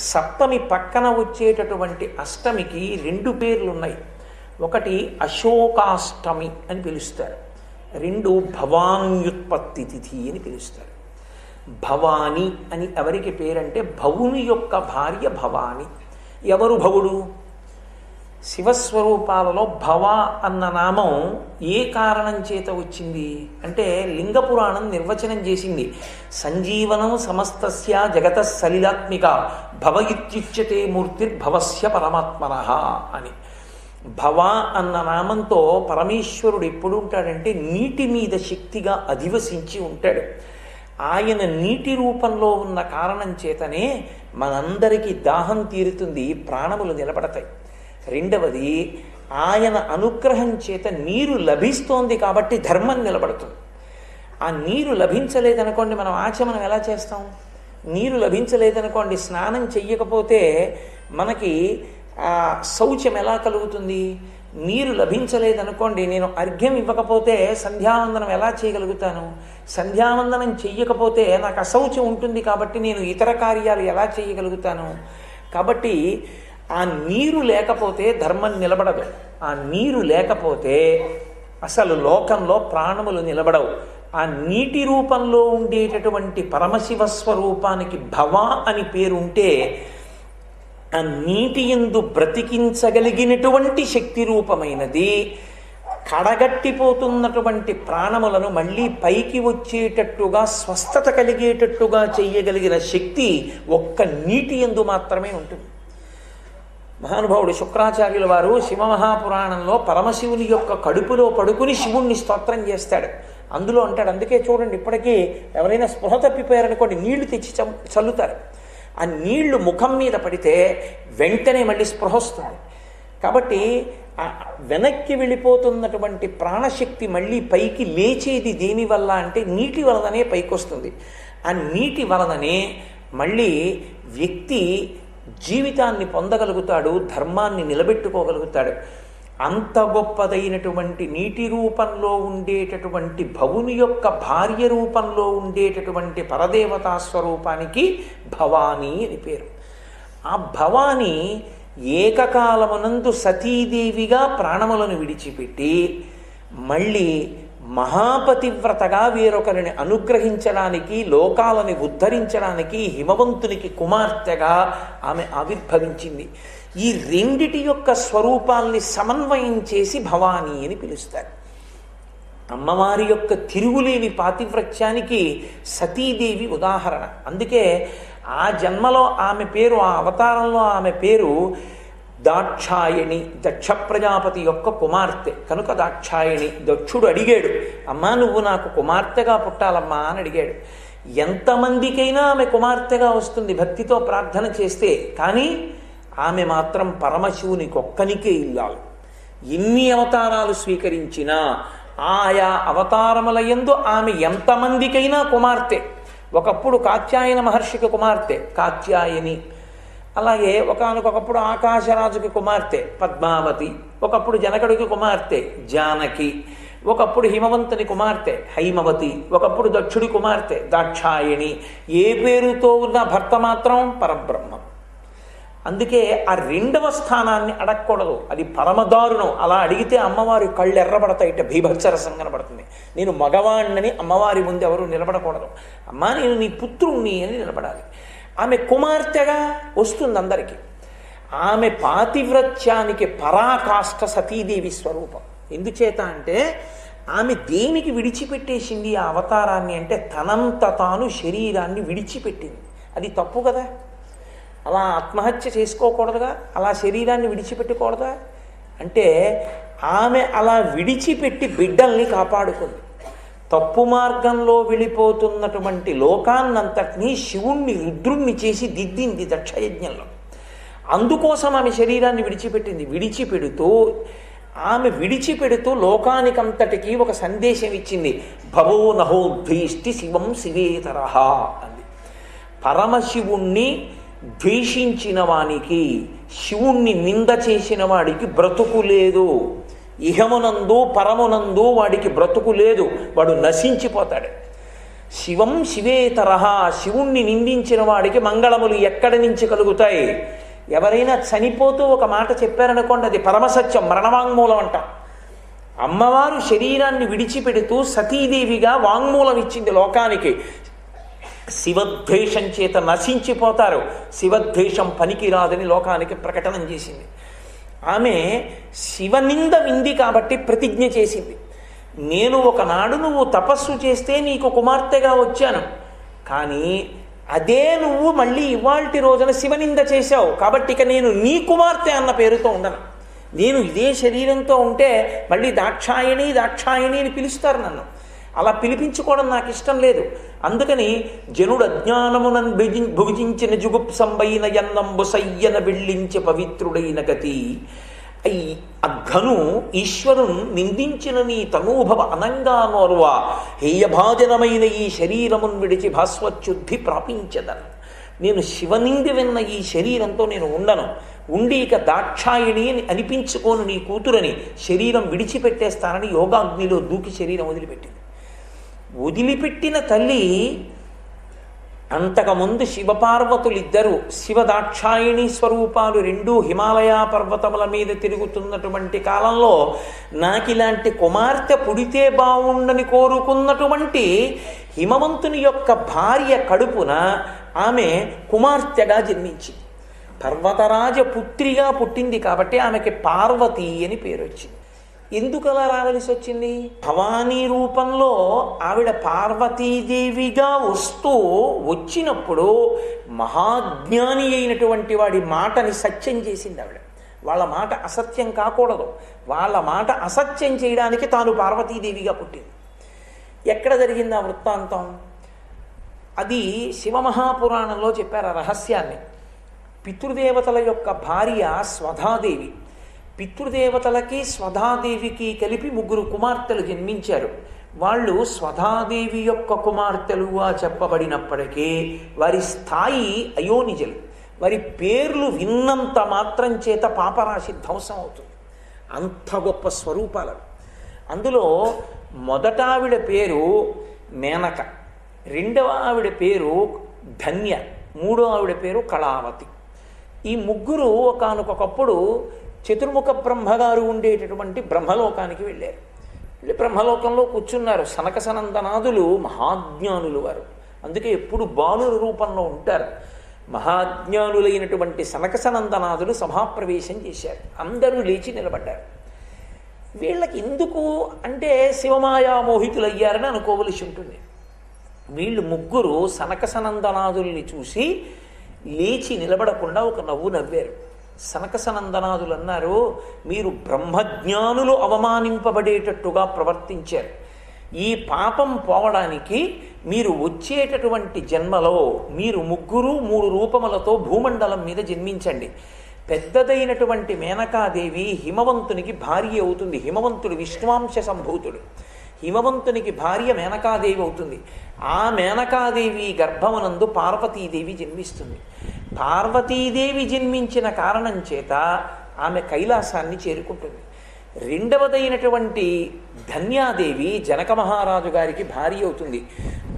సప్తమి పక్కన వచ్చేటటువంటి అష్టమికి రెండు పేర్లు ఉన్నాయి. ఒకటి అశోకాష్టమి అని పిలుస్తారు, రెండు భవాన్యుత్పత్తి తిథి అని పిలుస్తారు. భవాని అని ఎవరికి పేరంటే భవుని యొక్క భార్య భవాని. ఎవరు భవుడు? శివస్వరూపాలలో భవ అన్న నామం ఏ కారణం చేత వచ్చింది అంటే లింగపురాణం నిర్వచనం చేసింది. సంజీవనం సమస్తస్య జగత సలిలాత్మిక భవ ఇత్యుచ్యతే మూర్తిర్భవస్య పరమాత్మనః అని. భవ అన్న నామంతో పరమేశ్వరుడు ఎప్పుడు ఉంటాడంటే నీటి మీద శక్తిగా అధివసించి ఉంటాడు. ఆయన నీటి రూపంలో ఉన్న కారణం చేతనే మనందరికీ దాహం తీరుతుంది, ప్రాణములు నిలబడతాయి. రెండవది, ఆయన అనుగ్రహం చేత నీరు లభిస్తోంది కాబట్టి ధర్మం నిలబడుతుంది. ఆ నీరు లభించలేదనుకోండి, మనం ఆచమనం ఎలా చేస్తాం? నీరు లభించలేదనుకోండి, స్నానం చెయ్యకపోతే మనకి శౌచం ఎలా కలుగుతుంది? నీరు లభించలేదనుకోండి, నేను అర్ఘ్యం ఇవ్వకపోతే సంధ్యావందనం ఎలా చేయగలుగుతాను? సంధ్యావందనం చెయ్యకపోతే నాకు అశౌచం ఉంటుంది కాబట్టి నేను ఇతర కార్యాలు ఎలా చేయగలుగుతాను? కాబట్టి ఆ నీరు లేకపోతే ధర్మం నిలబడదు. ఆ నీరు లేకపోతే అసలు లోకంలో ప్రాణములు నిలబడవు. ఆ నీటి రూపంలో ఉండేటటువంటి పరమశివ స్వరూపానికి భవ అని పేరుంటే ఆ నీటి యందు బ్రతికించగలిగినటువంటి శక్తి రూపమైనది కడగట్టిపోతున్నటువంటి ప్రాణములను మళ్ళీ పైకి వచ్చేటట్టుగా స్వస్థత కలిగేటట్టుగా చేయగలిగిన శక్తి ఒక్క నీటి యందు మాత్రమే ఉంటుంది. మహానుభావుడు శుక్రాచార్యుల వారు శివమహాపురాణంలో పరమశివుని యొక్క కడుపులో పడుకుని శివుణ్ణి స్తోత్రం చేస్తాడు. అందులో అంటాడు, అందుకే చూడండి ఇప్పటికీ ఎవరైనా స్పృహ తప్పిపోయారనుకోండి నీళ్లు తెచ్చి చల్లుతారు. ఆ నీళ్లు ముఖం మీద పడితే వెంటనే మళ్ళీ స్పృహ వస్తుంది. కాబట్టి వెనక్కి వెళ్ళిపోతున్నటువంటి ప్రాణశక్తి మళ్ళీ పైకి లేచేది దేనివల్ల అంటే నీటి వలననే పైకి వస్తుంది. ఆ నీటి వలననే మళ్ళీ వ్యక్తి జీవితాన్ని పొందగలుగుతాడు, ధర్మాన్ని నిలబెట్టుకోగలుగుతాడు. అంత గొప్పదైనటువంటి నీటి రూపంలో ఉండేటటువంటి భవుని యొక్క భార్య రూపంలో ఉండేటటువంటి పరదేవతా స్వరూపానికి భవానీ అని పేరు. ఆ భవానీ ఏకకాలమునందు సతీదేవిగా ప్రాణములను విడిచిపెట్టి మళ్ళీ మహాపతివ్రతగా వేరొకరిని అనుగ్రహించడానికి, లోకాలని ఉద్ధరించడానికి హిమవంతునికి కుమార్తెగా ఆమె ఆవిర్భవించింది. ఈ రెండిటి యొక్క స్వరూపాల్ని సమన్వయం చేసి భవానీ అని పిలుస్తారు. అమ్మవారి యొక్క తిరుగులేని పాతివ్రత్యానికి సతీదేవి ఉదాహరణ. అందుకే ఆ జన్మలో ఆమె పేరు, ఆ అవతారంలో ఆమె పేరు దాక్షాయణి, దక్ష ప్రజాపతి యొక్క కుమార్తె కనుక దాక్షాయణి. దక్షుడు అడిగాడు, అమ్మా నువ్వు నాకు కుమార్తెగా పుట్టాలమ్మా అని అడిగాడు. ఎంతమందికైనా ఆమె కుమార్తెగా వస్తుంది భక్తితో ప్రార్థన చేస్తే, కానీ ఆమె మాత్రం పరమశివునికి ఒక్కనికే ఇల్లాలు. ఎన్ని అవతారాలు స్వీకరించినా ఆయా అవతారముల యందు ఆమె ఎంతమందికైనా కుమార్తె. ఒకప్పుడు కాత్యాయన మహర్షికి కుమార్తె కాత్యాయని, అలాగే ఒకానొకప్పుడు ఆకాశరాజుకి కుమార్తె పద్మావతి, ఒకప్పుడు జనకుడికి కుమార్తె జానకి, ఒకప్పుడు హిమవంతుని కుమార్తె హైమవతి, ఒకప్పుడు దక్షుడి కుమార్తె దాక్షాయణి. ఏ పేరుతో ఉన్న భర్త మాత్రం పరబ్రహ్మం. అందుకే ఆ రెండవ స్థానాన్ని అడగకూడదు, అది పరమదారుణం. అలా అడిగితే అమ్మవారి కళ్ళు ఎర్రబడతాయిట, భీభత్సరసం కనబడుతుంది. నేను మగవాణ్ణని అమ్మవారి ముందు ఎవరు నిలబడకూడదు. అమ్మా నేను నీ పుత్రుణ్ణి అని నిలబడాలి. ఆమె కుమార్తెగా వస్తుంది అందరికీ. ఆమె పాతివ్రత్యానికి పరాకాష్ఠ సతీదేవి స్వరూపం. ఎందుచేత అంటే ఆమె దేనికి విడిచిపెట్టేసింది ఆ అవతారాన్ని అంటే తనంత తాను శరీరాన్ని విడిచిపెట్టింది. అది తప్పు కదా. అలా ఆత్మహత్య చేసుకోకూడదుగా, అలా శరీరాన్ని విడిచిపెట్టకూడదా అంటే ఆమె అలా విడిచిపెట్టి బిడ్డల్ని కాపాడుకుంది. తప్పు మార్గంలో వెళ్ళిపోతున్నటువంటి లోకాన్నంతటినీ శివుణ్ణి రుద్రుణ్ణి చేసి దిద్దింది దక్షయజ్ఞంలో. అందుకోసం ఆమె శరీరాన్ని విడిచిపెట్టింది. విడిచిపెడుతూ లోకానికంతటికీ ఒక సందేశం ఇచ్చింది. భవో నహోద్వేష్టి శివం శివేతరః అంది. పరమశివుణ్ణి ద్వేషించిన వానికి, శివుణ్ణి నింద చేసిన వాడికి బ్రతుకు లేదు. ఇహమునందు పరమునందు వాడికి బ్రతుకు లేదు, వాడు నశించిపోతాడు. శివం శివేతరహ, శివుణ్ణి నిందించిన వాడికి మంగళములు ఎక్కడి నుంచి కలుగుతాయి? ఎవరైనా చనిపోతూ ఒక మాట చెప్పారనుకోండి, అది పరమసత్యం, మరణవాంగ్మూలం అంట. అమ్మవారు శరీరాన్ని విడిచిపెడుతూ సతీదేవిగా వాంగ్మూలం ఇచ్చింది లోకానికి. శివద్వేషం చేత నశించిపోతారు, శివద్వేషం పనికిరాదని లోకానికి ప్రకటన చేసింది. ఆమె శివనింద వింది కాబట్టి ప్రతిజ్ఞ చేసింది. నేను ఒకనాడు నువ్వు తపస్సు చేస్తే నీకు కుమార్తెగా వచ్చాను, కానీ అదే నువ్వు మళ్ళీ ఇవాల్టి రోజున శివనింద చేశావు కాబట్టి ఇక నేను నీ కుమార్తె అన్న పేరుతో ఉండను. నేను ఇదే శరీరంతో ఉంటే మళ్ళీ దాక్షాయణి దాక్షాయణి అని పిలుస్తారు నన్ను. అలా పిలిపించుకోవడం నాకు ఇష్టం లేదు. అందుకని జనుడు అజ్ఞానమునన్ భుజించిన జుగుప్సంబైన యన్నంబు సయ్యన వెళ్ళించి పవిత్రుడైన గతి. అఘను ఈశ్వరున్ నిందించిన నీ తనూభవ అనంగా నోర్వా, హేయభాజనమైన ఈ శరీరమున్ విడిచి భాస్వచ్యుద్ధి ప్రాపించదన్. నేను శివనింది విన్న ఈ శరీరంతో నేను ఉండను, ఉండి ఇక దాక్షాయిణి అని అనిపించుకోను నీ కూతురని శరీరం విడిచిపెట్టేస్తానని యోగాగ్నిలో దూకి శరీరం వదిలిపెట్టింది. వదిలిపెట్టిన తల్లి అంతకుముందు శివపార్వతులిద్దరూ శివదాక్షాయిణి స్వరూపాలు రెండూ హిమాలయ పర్వతముల మీద తిరుగుతున్నటువంటి కాలంలో నాకిలాంటి కుమార్తె పుడితే బావుండని కోరుకున్నటువంటి హిమవంతుని యొక్క భార్య కడుపున ఆమె కుమార్తెగా జన్మించింది. పర్వతరాజ పుత్రిగా పుట్టింది కాబట్టి ఆమెకి పార్వతి అని పేరు వచ్చింది. ఎందుకు అలా రావలసి వచ్చింది? భవానీ రూపంలో ఆవిడ పార్వతీదేవిగా వచ్చినప్పుడు మహాజ్ఞాని అయినటువంటి వాడి మాటని సత్యం చేసింది ఆవిడ. వాళ్ళ మాట అసత్యం కాకూడదు, వాళ్ళ మాట అసత్యం చేయడానికి తాను పార్వతీదేవిగా పుట్టింది. ఎక్కడ జరిగింది ఆ వృత్తాంతం? అది శివమహాపురాణంలో చెప్పారు ఆ రహస్యాన్ని. పితృదేవతల యొక్క భార్య స్వధాదేవి. పితృదేవతలకి స్వధాదేవికి కలిపి 3 కుమార్తెలు జన్మించారు. వాళ్ళు స్వధాదేవి యొక్క కుమార్తెలుగా చెప్పబడినప్పటికీ వారి స్థాయి అయోనిజలు. వారి పేర్లు విన్నంత మాత్రం చేత పాపరాశి ధ్వంసం అవుతుంది. అంత గొప్ప స్వరూపాలు. అందులో మొదట ఆవిడ పేరు మేనక, రెండవ ఆవిడ పేరు ధన్య, మూడో ఆవిడ పేరు కళావతి. ఈ 3 ఒకానొకప్పుడు చతుర్ముఖ బ్రహ్మగారు ఉండేటటువంటి బ్రహ్మలోకానికి వెళ్ళారు. బ్రహ్మలోకంలో కూర్చున్నారు. సనక సనందనాదులు మహాజ్ఞానులు వారు, అందుకే ఎప్పుడు బాలుల రూపంలో ఉంటారు. మహాజ్ఞానులైనటువంటి సనక సనందనాదులు సభాప్రవేశం చేశారు. అందరూ లేచి నిలబడ్డారు. వీళ్ళకి ఎందుకు అంటే శివమాయా మోహితులయ్యారని అనుకోవలసి ఉంటుంది. వీళ్ళు 3 సనక సనందనాదుల్ని చూసి లేచి నిలబడకుండా ఒక నవ్వు నవ్వారు. సనక సనందనాదులు అన్నారు, మీరు బ్రహ్మజ్ఞానులు అవమానింపబడేటట్టుగా ప్రవర్తించారు. ఈ పాపం పోవడానికి మీరు వచ్చేటటువంటి జన్మలో మీరు 3 రూపములతో భూమండలం మీద జన్మించండి. పెద్దదైనటువంటి మేనకాదేవి హిమవంతునికి భార్య అవుతుంది. హిమవంతుడు విష్ణువాంశ సంభూతుడు. హిమవంతునికి భార్య మేనకాదేవి అవుతుంది. ఆ మేనకాదేవి గర్భమునందు పార్వతీదేవి జన్మిస్తుంది. పార్వతీదేవి జన్మించిన కారణం చేత ఆమె కైలాసాన్ని చేరుకుంటుంది. రెండవదైనటువంటి ధన్యాదేవి జనక మహారాజు గారికి భార్య అవుతుంది.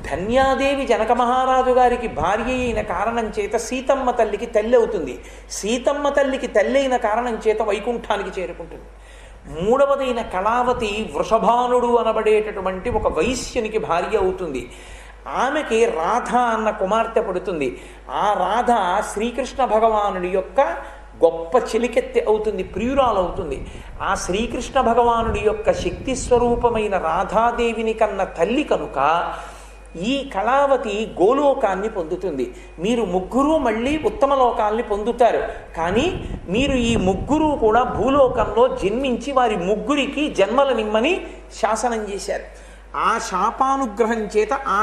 ధన్యాదేవి జనక మహారాజు గారికి భార్య అయిన కారణం చేత సీతమ్మ తల్లికి తల్లి అవుతుంది. సీతమ్మ తల్లికి తల్లి అయిన కారణం చేత వైకుంఠానికి చేరుకుంటుంది. మూడవదైన కళావతి వృషభానుడు అనబడేటటువంటి ఒక వైశ్యునికి భార్య అవుతుంది. ఆమెకి రాధ అన్న కుమార్తె పుడుతుంది. ఆ రాధ శ్రీకృష్ణ భగవానుడి యొక్క గొప్ప చెలికెత్తె అవుతుంది, ప్రియురాలు అవుతుంది. ఆ శ్రీకృష్ణ భగవానుడి యొక్క శక్తి స్వరూపమైన రాధాదేవిని కన్న తల్లి కనుక ఈ కళావతి గోలోకాన్ని పొందుతుంది. మీరు 3 మళ్ళీ ఉత్తమ లోకాల్ని పొందుతారు. కానీ మీరు ఈ 3 కూడా భూలోకంలో జన్మించి వారి 3కి జన్మలనిమ్మని శాసనం చేశారు. ఆ శాపానుగ్రహం చేత ఆ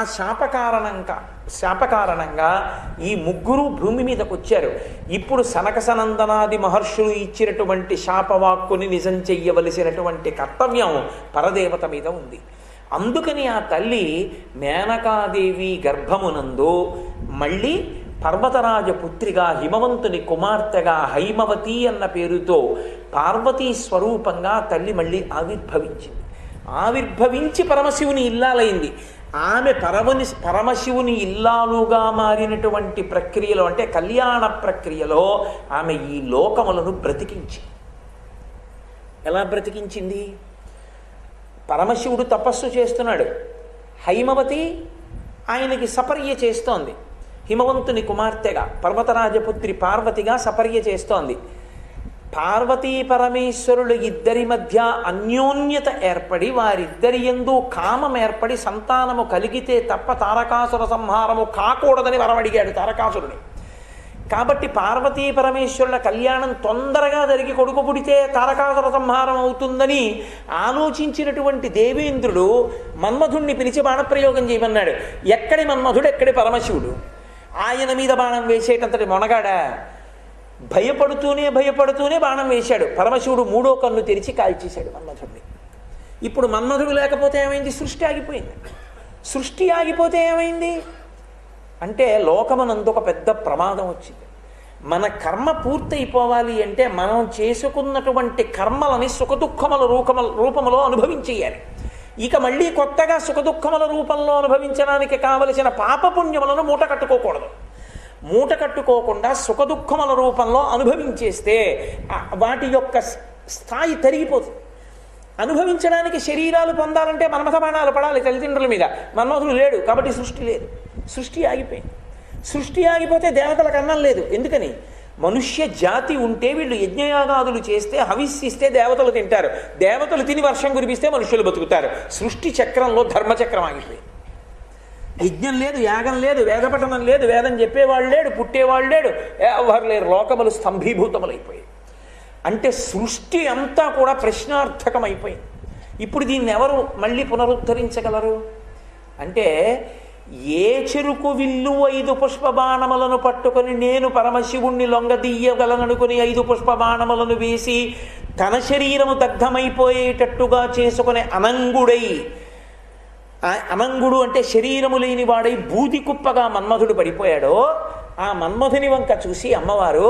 శాపకారణంగా ఈ 3 భూమి మీదకి వచ్చారు. ఇప్పుడు సనక సనందనాది మహర్షులు ఇచ్చినటువంటి శాపవాక్కుని నిజం చెయ్యవలసినటువంటి కర్తవ్యం పరదేవత మీద ఉంది. అందుకని ఆ తల్లి మేనకాదేవి గర్భమునందు మళ్ళీ పర్వతరాజ పుత్రిగా హిమవంతుని కుమార్తెగా హైమవతి అన్న పేరుతో పార్వతీ స్వరూపంగా తల్లి మళ్ళీ ఆవిర్భవించింది. ఆవిర్భవించి పరమశివుని ఇల్లాలైంది. ఆమె పరమశివుని ఇల్లాలుగా మారినటువంటి ప్రక్రియలో, అంటే కళ్యాణ ప్రక్రియలో ఆమె ఈ లోకములను బ్రతికించి. ఎలా బ్రతికించింది? పరమశివుడు తపస్సు చేస్తున్నాడు, హైమవతి ఆయనకి సపర్య చేస్తోంది. హిమవంతుని కుమార్తెగా, పర్వతరాజపుత్రి పార్వతిగా సపర్య చేస్తోంది. పార్వతీ పరమేశ్వరుల ఇద్దరి మధ్య అన్యోన్యత ఏర్పడి, వారిద్దరి యందు కామం ఏర్పడి సంతానము కలిగితే తప్ప తారకాసుర సంహారము కాకూడదని వరమడిగాడు తారకాసురుని. కాబట్టి పార్వతీ పరమేశ్వరుల కళ్యాణం తొందరగా జరిగి కొడుకు పుడితే తారకాసుర సంహారం అవుతుందని ఆలోచించినటువంటి దేవేంద్రుడు మన్మధుణ్ణి పిలిచి బాణప్రయోగం చేయమన్నాడు. ఎక్కడి మన్మధుడు, ఎక్కడి పరమశివుడు? ఆయన మీద బాణం వేసేటంతటి మొనగాడా? భయపడుతూనే బాణం వేశాడు. పరమశివుడు మూడో కన్ను తెరిచి కాల్చేశాడు మన్మధుడిని. ఇప్పుడు మన్మధుడు లేకపోతే ఏమైంది? సృష్టి ఆగిపోయింది. సృష్టి ఆగిపోతే ఏమైంది అంటే లోకమనందు ఒక పెద్ద ప్రమాదం వచ్చింది. మన కర్మ పూర్తయిపోవాలి అంటే మనం చేసుకున్నటువంటి కర్మలని సుఖదుఖముల రూపంలో అనుభవించేయాలి. ఇక మళ్ళీ కొత్తగా సుఖదుఖముల రూపంలో అనుభవించడానికి కావలసిన పాపపుణ్యములను మూట కట్టుకోకూడదు. మూట కట్టుకోకుండా సుఖదుఖముల రూపంలో అనుభవించేస్తే వాటి యొక్క స్థాయి తరిగిపోతుంది. అనుభవించడానికి శరీరాలు పొందాలంటే మన్మథ బాణాలు పడాలి తల్లిదండ్రుల మీద. మన్మథుడు లేడు కాబట్టి సృష్టి లేదు, సృష్టి ఆగిపోయింది. సృష్టి ఆగిపోతే దేవతలకు అన్నం లేదు. ఎందుకని? మనుష్య జాతి ఉంటే వీళ్ళు యజ్ఞయాగాదులు చేస్తే, హవిస్సిస్తే దేవతలు తింటారు. దేవతలు తిని వర్షం కురిపిస్తే మనుష్యులు బతుకుతారు. సృష్టి చక్రంలో ధర్మచక్రం ఆగిపోయింది. యజ్ఞం లేదు, యాగం లేదు, వేదపఠనం లేదు, వేదం చెప్పేవాళ్ళు లేడు, పుట్టేవాళ్ళు లేడు, ఎవరు లేరు. లోకములు స్తంభీభూతములైపోయాయి. అంటే సృష్టి అంతా కూడా ప్రశ్నార్థకమైపోయింది. ఇప్పుడు దీన్ని ఎవరు మళ్ళీ పునరుద్ధరించగలరు అంటే, ఏ చెరుకు విల్లు 5 పుష్పబాణములను పట్టుకొని నేను పరమశివుణ్ణి లొంగదీయగలననుకుని 5 పుష్పబాణములను వేసి తన శరీరము దగ్ధమైపోయేటట్టుగా చేసుకునే అనంగుడు అంటే శరీరము లేని వాడై బూది కుప్పగా మన్మధుడు పడిపోయాడో, ఆ మన్మధుని వంక చూసి అమ్మవారు,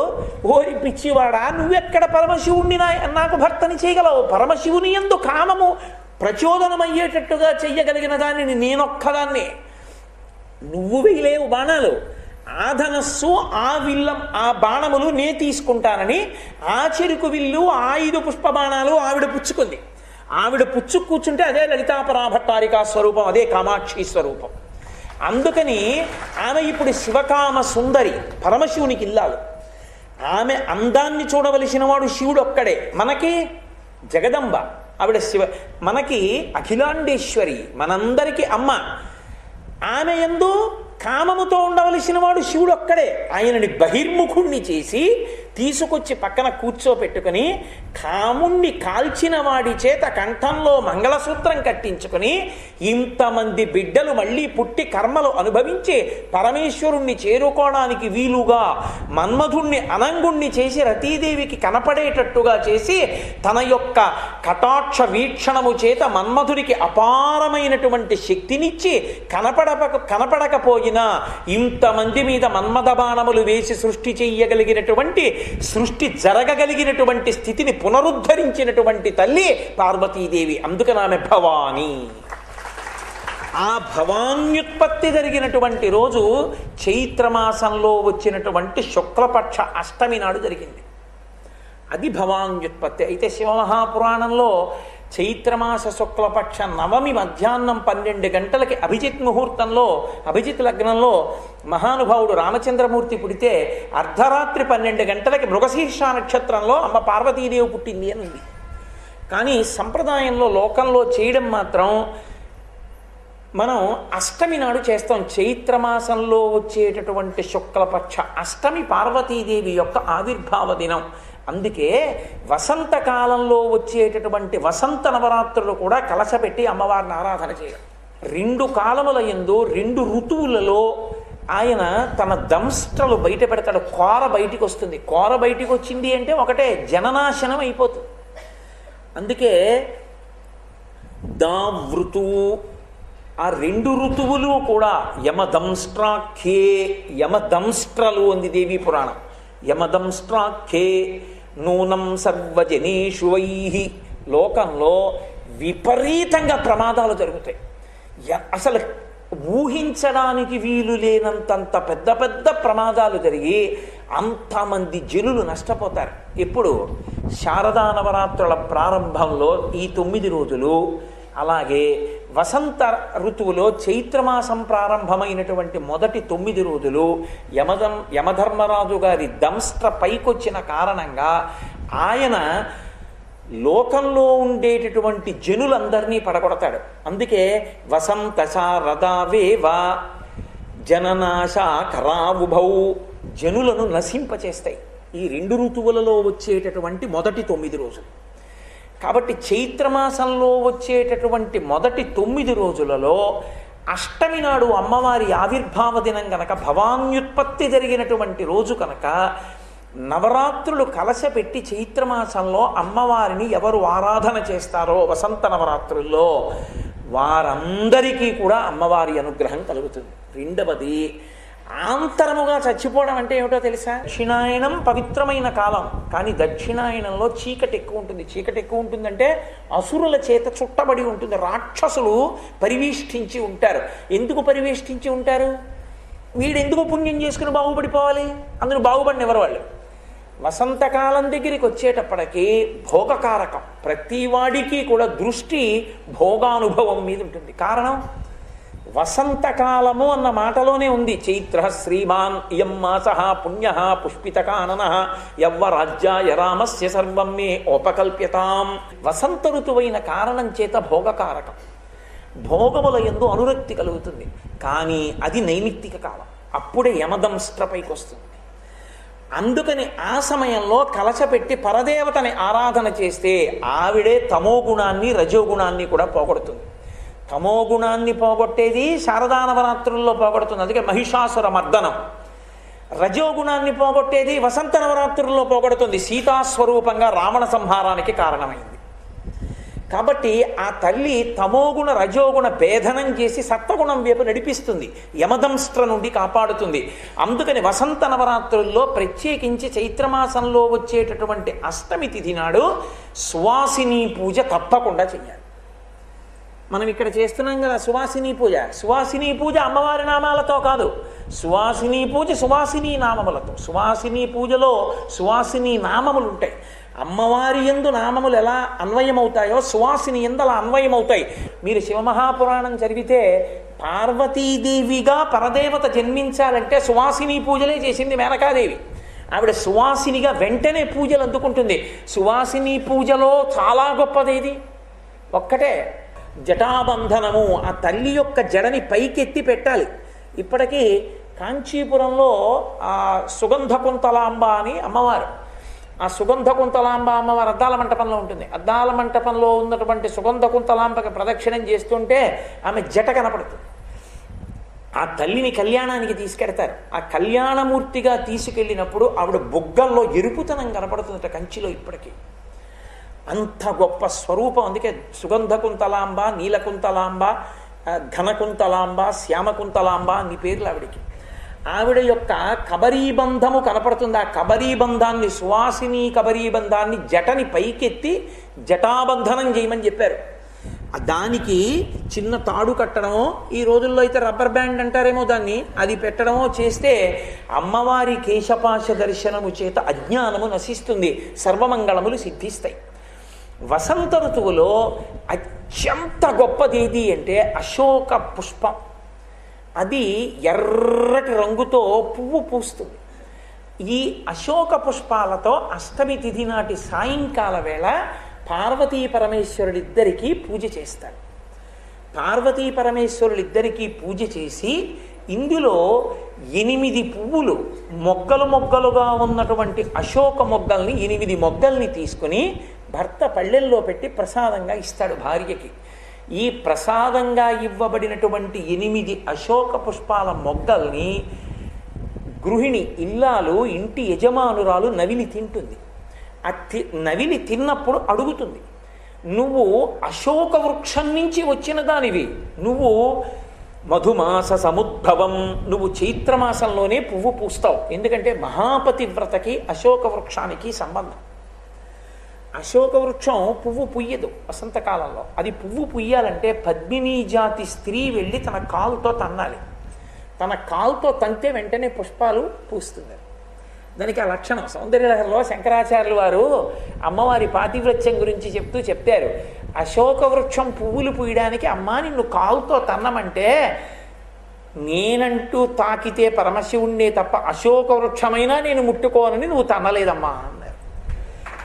ఓరి పిచ్చివాడా, నువ్వెక్కడ పరమశివుణ్ణి నాకు భర్తని చేయగలవు? పరమశివుని యందు కామము ప్రచోదనమయ్యేటట్టుగా చెయ్యగలిగిన దానిని నేనొక్కదాన్ని. నువ్వు వేయలేవు బాణాలు, ఆ ధనస్సు ఆ విల్లం ఆ బాణములు నే తీసుకుంటానని ఆ చెరుకు విల్లు 5 పుష్పబాణాలు ఆవిడ పుచ్చుకుంది. ఆవిడ పుచ్చు కూర్చుంటే అదే లలితాపరాభట్టారికా స్వరూపం, అదే కామాక్షి స్వరూపం. అందుకని ఆమె ఇప్పుడు శివకామ సుందరి, పరమశివునికి ఇల్లాలు. ఆమె అందాన్ని చూడవలసిన వాడు శివుడు ఒక్కడే. మనకి జగదంబ, ఆవిడ మనకి అఖిలాండేశ్వరి, మనందరికీ అమ్మ. ఆమె యందు కామముతో ఉండవలసిన వాడు శివుడు ఒక్కడే. ఆయనని బహిర్ముఖుణ్ణి చేసి తీసుకొచ్చి పక్కన కూర్చోపెట్టుకుని కాముణ్ణి కాల్చిన వాడి చేత కంఠంలో మంగళసూత్రం కట్టించుకుని ఇంతమంది బిడ్డలు మళ్ళీ పుట్టి కర్మలు అనుభవించి పరమేశ్వరుణ్ణి చేరుకోవడానికి వీలుగా మన్మధుణ్ణి అనంగుణ్ణి చేసి రతీదేవికి కనపడేటట్టుగా చేసి తన యొక్క కటాక్ష వీక్షణము చేత మన్మధుడికి అపారమైనటువంటి శక్తినిచ్చి కనపడకపోయినా ఇంతమంది మీద మన్మథ బాణములు వేసి సృష్టి చెయ్యగలిగినటువంటి, సృష్టి జరగగలిగినటువంటి స్థితిని పునరుద్ధరించినటువంటి తల్లి పార్వతీదేవి. అందుకని ఆమె భవాని. ఆ భవాన్యుత్పత్తి జరిగినటువంటి రోజు చైత్రమాసంలో వచ్చినటువంటి శుక్లపక్ష అష్టమి నాడు జరిగింది. అది భవాన్యుత్పత్తి. అయితే శివమహాపురాణంలో చైత్రమాస శుక్లపక్ష నవమి మధ్యాహ్నం 12 గంటలకి అభిజిత్ ముహూర్తంలో, అభిజిత్ లగ్నంలో మహానుభావుడు రామచంద్రమూర్తి పుడితే అర్ధరాత్రి 12 గంటలకి మృగశీర్ష నక్షత్రంలో అమ్మ పార్వతీదేవి పుట్టింది అని ఉంది. కానీ సంప్రదాయంలో లోకంలో చేయడం మాత్రం మనం అష్టమి నాడు చేస్తాం. చైత్రమాసంలో వచ్చేటటువంటి శుక్లపక్ష అష్టమి పార్వతీదేవి యొక్క ఆవిర్భావ దినం. అందుకే వసంతకాలంలో వచ్చేటటువంటి వసంత నవరాత్రులు కూడా కలశపెట్టి అమ్మవారిని ఆరాధన చేయడం. 2 కాలముల యందు 2 ఋతువులలో ఆయన తన దంస్ట్రలు బయట పెడతాడు. కోర బయటికి వస్తుంది. కోర బయటికి వచ్చింది అంటే ఒకటే, జననాశనం అయిపోతుంది. అందుకే దావృతువు, ఆ 2 ఋతువులు కూడా యమదంస్ట్రాఖ్యే, యమదంస్ట్రలు అంది దేవీ పురాణం. యమదంస్ట్రాఖ్యే నూనం సర్వజనేషు వైహి. లోకంలో విపరీతంగా ప్రమాదాలు జరుగుతాయి. అసలు ఊహించడానికి వీలు లేనంతంత పెద్ద పెద్ద ప్రమాదాలు జరిగి అంతమంది జనులు నష్టపోతారు. ఎప్పుడు? శారదా నవరాత్రుల ప్రారంభంలో ఈ 9 రోజులు, అలాగే వసంత ఋతువులో చైత్రమాసం ప్రారంభమైనటువంటి మొదటి 9 రోజులు యమధర్మరాజు గారి దంష్ట్ర పైకొచ్చిన కారణంగా ఆయన లోకంలో ఉండేటటువంటి జనులందరినీ పడగొడతాడు. అందుకే వసంత శారదావేవ జననాశా కరావుభౌ, జనులను నశింపచేస్తాయి ఈ 2 ఋతువులలో వచ్చేటటువంటి మొదటి 9 రోజులు. కాబట్టి చైత్రమాసంలో వచ్చేటటువంటి మొదటి 9 రోజులలో అష్టమి నాడు అమ్మవారి ఆవిర్భావ దినం కనుక, భవాన్యుత్పత్తి జరిగినటువంటి రోజు కనుక, నవరాత్రులు కలశపెట్టి చైత్రమాసంలో అమ్మవారిని ఎవరు ఆరాధన చేస్తారో వసంత నవరాత్రుల్లో వారందరికీ కూడా అమ్మవారి అనుగ్రహం కలుగుతుంది. రెండవది, ఆంతరముగా చచ్చిపోవడం అంటే ఏమిటో తెలుసా? దక్షిణాయనం పవిత్రమైన కాలం, కానీ దక్షిణాయనంలో చీకటి ఎక్కువ ఉంటుంది. చీకటి ఎక్కువ ఉంటుందంటే అసురుల చేత చుట్టబడి ఉంటుంది. రాక్షసులు పరివేష్టించి ఉంటారు. ఎందుకు పరివేష్టించి ఉంటారు? వీడెందుకు పుణ్యం చేసుకుని బాగుపడిపోవాలి? అందులో బాగుపడిన ఎవరు వాళ్ళు? వసంతకాలం దగ్గరికి వచ్చేటప్పటికీ భోగకారకం, ప్రతివాడికి కూడా దృష్టి భోగానుభవం మీద ఉంటుంది. కారణం వసంతకాలము అన్న మాటలోనే ఉంది. చైత్ర శ్రీమాన్ ఇయం మాస పుణ్య పుష్పితకానన యవ్వరాజ్యాయ రామస్య సర్వం మే ఉపకల్ప్యతాం. వసంత ఋతువైన కారణం చేత భోగకారకం, భోగముల యందు అనురక్తి కలుగుతుంది. కానీ అది నైమిత్తిక కాలం, అప్పుడే యమదంష్ట్రపైకి వస్తుంది. అందుకని ఆ సమయంలో కలశపెట్టి పరదేవతని ఆరాధన చేస్తే ఆవిడే తమోగుణాన్ని రజోగుణాన్ని కూడా పోగొడుతుంది. తమోగుణాన్ని పోగొట్టేది శారదా నవరాత్రుల్లో పోగొడుతుంది, అందుకే మహిషాసుర మర్దనం. రజోగుణాన్ని పోగొట్టేది వసంత నవరాత్రుల్లో పోగొడుతుంది, సీతాస్వరూపంగా రావణ సంహారానికి కారణమైంది. కాబట్టి ఆ తల్లి తమోగుణ రజోగుణ భేదనం చేసి సత్వగుణం వైపు నడిపిస్తుంది, యమదంష్ట్ర నుండి కాపాడుతుంది. అందుకని వసంత నవరాత్రుల్లో ప్రత్యేకించి చైత్రమాసంలో వచ్చేటటువంటి అష్టమి తిథి నాడు సువాసిని పూజ తప్పకుండా చెయ్యాలి. మనం ఇక్కడ చేస్తున్నాం కదా సువాసిని పూజ. సువాసిని పూజ అమ్మవారి నామాలతో కాదు, సువాసిని పూజ సువాసిని నామములతో. సువాసిని పూజలో సువాసిని నామములు ఉంటాయి. అమ్మవారి యందు నామములు ఎలా అన్వయమవుతాయో సువాసిని యందు అలా అన్వయమవుతాయి. మీరు శివమహాపురాణం చదివితే పార్వతీదేవిగా పరదేవత జన్మించాలంటే సువాసిని పూజలే చేసింది మేనకాదేవి. ఆవిడ సువాసినిగా వెంటనే పూజలు అందుకుంటుంది. సువాసిని పూజలో చాలా గొప్పదేది ఒక్కటే, జటాబంధనము. ఆ తల్లి యొక్క జడని పైకెత్తి పెట్టాలి. ఇప్పటికీ కాంచీపురంలో ఆ సుగంధ కుంతలాంబ అని అమ్మవారు, ఆ సుగంధ కుంతలాంబ అమ్మవారు అద్దాల మంటపంలో ఉంటుంది. అద్దాల మంటపంలో ఉన్నటువంటి సుగంధ కుంతలాంబకి ప్రదక్షిణం చేస్తుంటే ఆమె జట కనపడుతుంది. ఆ తల్లిని కళ్యాణానికి తీసుకెడతారు. ఆ కళ్యాణమూర్తిగా తీసుకెళ్ళినప్పుడు ఆవిడ బొగ్గల్లో ఎరుపుతనం కనపడుతుందట కంచిలో ఇప్పటికీ. అంత గొప్ప స్వరూపం. అందుకే సుగంధ కుంతలాంబ, నీలకుంతలాంబ, ఘనకుంతలాంబ, శ్యామకుంతలాంబ అన్ని పేర్లు ఆవిడికి. ఆవిడ యొక్క కబరీబంధము కనపడుతుంది. ఆ కబరీబంధాన్ని, సువాసిని కబరీబంధాన్ని జటని పైకెత్తి జటాబంధనం చేయమని చెప్పారు. దానికి చిన్న తాడు కట్టడమో, ఈ రోజుల్లో అయితే రబ్బర్ బ్యాండ్ అంటారేమో దాన్ని, అది పెట్టడమో చేస్తే అమ్మవారి కేశపాశ దర్శనము చేత అజ్ఞానము నశిస్తుంది, సర్వమంగళములు సిద్ధిస్తాయి. వసంత ఋతువులో అత్యంత గొప్పది ఏది అంటే అశోక పుష్పం. అది ఎర్రటి రంగుతో పువ్వు పూస్తుంది. ఈ అశోక పుష్పాలతో అష్టమి తిథి నాటి సాయంకాల వేళ పార్వతీ పరమేశ్వరుడిద్దరికీ పూజ చేస్తారు. పార్వతీ పరమేశ్వరులిద్దరికీ పూజ చేసి ఇందులో 8 పువ్వులు మొగ్గలు మొగ్గలుగా ఉన్నటువంటి అశోక మొగ్గల్ని 8 మొగ్గల్ని తీసుకుని భర్త పళ్ళెల్లో పెట్టి ప్రసాదంగా ఇస్తాడు భార్యకి. ఈ ప్రసాదంగా ఇవ్వబడినటువంటి 8 అశోక పుష్పాల మొగ్గల్ని గృహిణి, ఇల్లాలు, ఇంటి యజమానురాలు నవిలి తింటుంది. నవిలి తిన్నప్పుడు అడుగుతుంది, నువ్వు అశోక వృక్షం నుంచి వచ్చిన దానివి, నువ్వు మధుమాస సముద్భవం, నువ్వు చైత్రమాసంలోనే పువ్వు పూస్తావు. ఎందుకంటే మహాపతివ్రతకి అశోక వృక్షానికి సంబంధం. అశోక వృక్షం పువ్వు పుయ్యదు వసంతకాలంలో. అది పువ్వు పుయ్యాలంటే పద్మినీ జాతి స్త్రీ వెళ్ళి తన కాలుతో తన్నాలి. తన కాలుతో తంతే వెంటనే పుష్పాలు పూస్తుంది. దానికి ఆ లక్షణం. సౌందర్యలహరిలో శంకరాచార్యులు వారు అమ్మవారి పాతివ్రత్యం గురించి చెప్తూ చెప్పారు, అశోక వృక్షం పువ్వులు పూయడానికి అమ్మా నిన్ను కాలుతో తన్నమంటే నేనంటూ తాకితే పరమశివుణ్ణే తప్ప అశోక వృక్షమైనా నేను ముట్టుకోనని నువ్వు తన్నలేదమ్మా అన్నారు.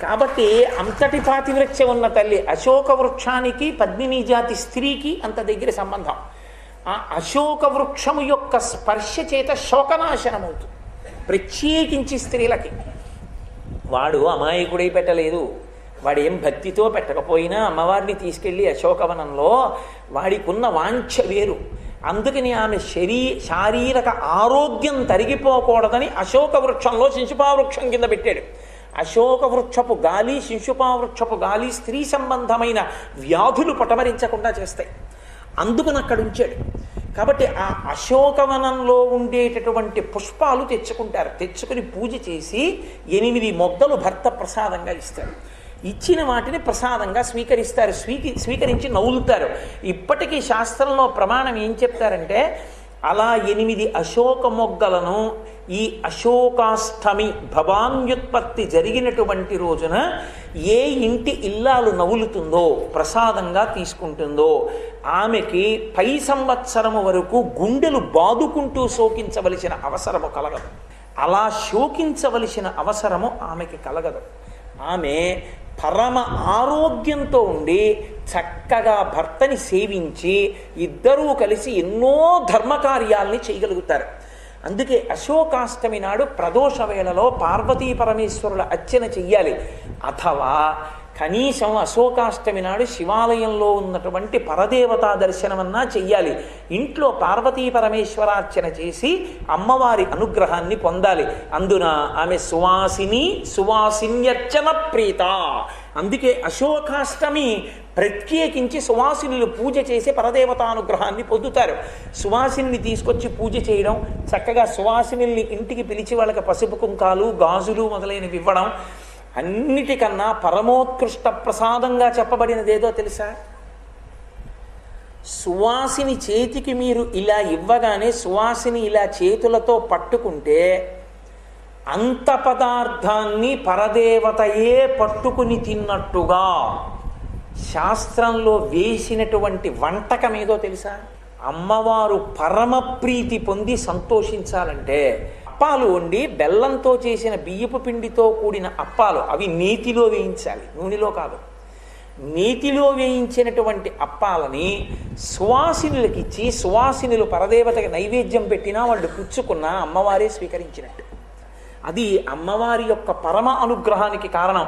కాబట్టి అంతటి పాతివ్రత్యం ఉన్న తల్లి. అశోక వృక్షానికి పద్మినీ జాతి స్త్రీకి అంత దగ్గర సంబంధం. ఆ అశోక వృక్షము యొక్క స్పర్శ చేత శోకనాశనం అవుతుంది, ప్రత్యేకించి స్త్రీలకి. వాడు అమాయకుడై పెట్టలేదు, వాడు ఏం భక్తితో పెట్టకపోయినా అమ్మవారిని తీసుకెళ్ళి అశోకవనంలో వాడికున్న వాంఛ వేరు. అందుకని ఆమె శారీరక ఆరోగ్యం తరిగిపోకూడదని అశోక వృక్షంలో శింశుపావృక్షం కింద పెట్టాడు. అశోక వృక్షపు గాలి, శింశుపావృక్షపు గాలి స్త్రీ సంబంధమైన వ్యాధులు పటమరించకుండా చేస్తాయి. అందుకని అక్కడ ఉంచాడు. కాబట్టి ఆ అశోకవనంలో ఉండేటటువంటి పుష్పాలు తెచ్చుకుంటారు. తెచ్చుకుని పూజ చేసి 8 మొగ్గలు భర్త ప్రసాదంగా ఇస్తారు. ఇచ్చిన వాటిని ప్రసాదంగా స్వీకరిస్తారు. స్వీకరించి నవ్వులుతారు. ఇప్పటికీ శాస్త్రంలో ప్రమాణం ఏం చెప్తారంటే, అలా 8 అశోక మొగ్గలను ఈ అశోకాష్టమి భవాన్యుత్పత్తి జరిగినటువంటి రోజున ఏ ఇంటి ఇల్లాలు నవ్వులుతుందో, ప్రసాదంగా తీసుకుంటుందో, ఆమెకి పై సంవత్సరము వరకు గుండెలు బాదుకుంటూ శోకించవలసిన అవసరము కలగదు. అలా శోకించవలసిన అవసరము ఆమెకి కలగదు. ఆమె పరమ ఆరోగ్యంతో ఉండి చక్కగా భర్తని సేవించి ఇద్దరూ కలిసి ఎన్నో ధర్మకార్యాల్ని చేయగలుగుతారు. అందుకే అశోకాష్టమి నాడు ప్రదోష వేళలో పార్వతీ పరమేశ్వరుల అర్చన చెయ్యాలి. అథవా కనీసం అశోకాష్టమి నాడు శివాలయంలో ఉన్నటువంటి పరదేవతా దర్శనమన్నా చెయ్యాలి. ఇంట్లో పార్వతీ పరమేశ్వరార్చన చేసి అమ్మవారి అనుగ్రహాన్ని పొందాలి. అందున ఆమె సువాసిన్యర్చన ప్రీత. అందుకే అశోకాష్టమి ప్రత్యేకించి సువాసినులు పూజ చేసి పరదేవతానుగ్రహాన్ని పొందుతారు. సువాసిని తీసుకొచ్చి పూజ చేయడం, చక్కగా సువాసినుల్ని ఇంటికి పిలిచి వాళ్ళకి పసుపు కుంకాలు, గాజులు మొదలైనవి ఇవ్వడం, అన్నిటికన్నా పరమోత్కృష్ట ప్రసాదంగా చెప్పబడినది ఏదో తెలుసా? సువాసిని చేతికి మీరు ఇలా ఇవ్వగానే సువాసిని ఇలా చేతులతో పట్టుకుంటే అంత పదార్థాన్ని పరదేవతయే పట్టుకుని తిన్నట్టుగా శాస్త్రంలో వేసినటువంటి వంటకం ఏదో తెలుసా? అమ్మవారు పరమ ప్రీతి పొంది సంతోషించాలంటే అప్పాలు వండి బెల్లంతో చేసిన బియ్యపు పిండితో కూడిన అప్పాలు, అవి నేతిలో వేయించాలి, నూనెలో కాదు. నేతిలో వేయించినటువంటి అప్పాలని సువాసినులకి ఇచ్చి సువాసినులు పరదేవతకి నైవేద్యం పెట్టినా వాళ్ళు పుచ్చుకున్నా అమ్మవారే స్వీకరించినట్టు. అది అమ్మవారి యొక్క పరమ అనుగ్రహానికి కారణం.